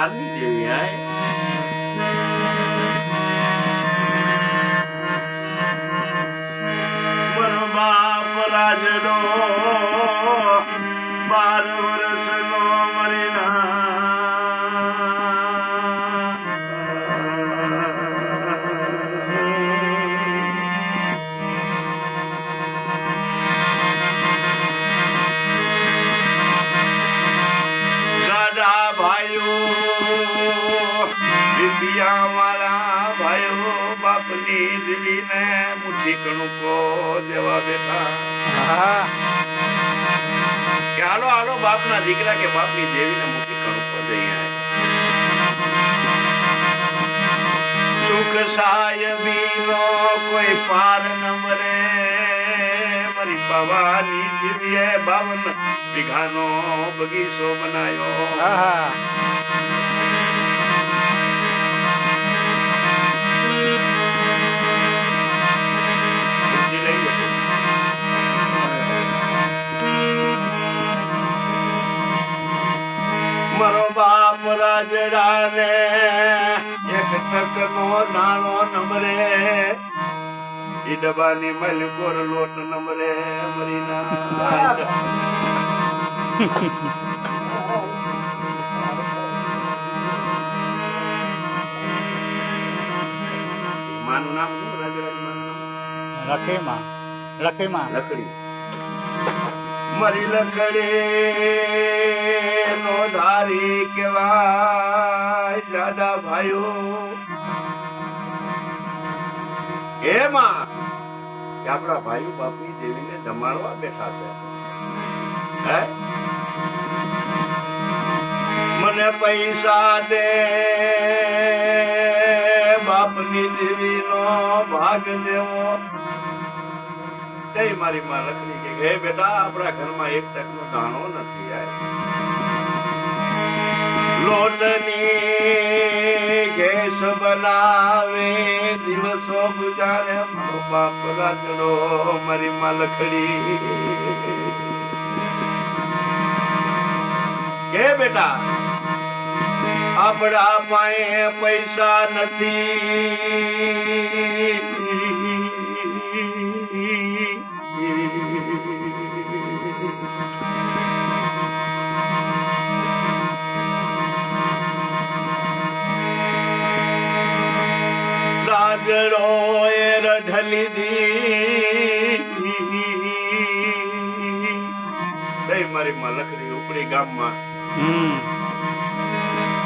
દેવી આય મારો બાપ રાજડો 12 વર્ષનો મરીના સાડા ભાઈઓ વિપિયા મારા ભાઈઓ બાપની દીદીને મુઠ્ઠી કણુકો દેવા બેઠા કે હાલો હાલો બાપના દીકરા કે બાપની દેવીને મુઠ્ઠી કણુકો દઈ સુખ સાહેબીનો કોઈ પાર ન મરે મારી ભવાની દેવીએ 52 વીઘાનો બગીચો બનાયો મારો બાપ રાજડા ને એક ટકનો નાનો નમરે ઈ ડબાની મલકોર લોટ નમરે મરીના માનું નામ શું રાજડાનું માનું નામ લખડી મરી લખડી નો ધારી કેવાય દાદા ભાઈઓ એમાં કે આપણા ભાઈઓ બાપની દેવીને જમાડવા બેઠા છે હે મને પૈસા દે બાપની દેવીનો ભાગ દેવો કઈ મારી માં લખડી કે હે બેટા આપણા ઘરમાં એક ટકનો દાણો નથી યાર લોટની ઘેસ બનાવે દિવસો ગુજારે મારો બાપ રાજડો મારી માં લખડી કે બેટા આપણા પાસે પૈસા નથી રાજડો એ રઢલી દી મારી માં લખડી ઉપડી ગામમાં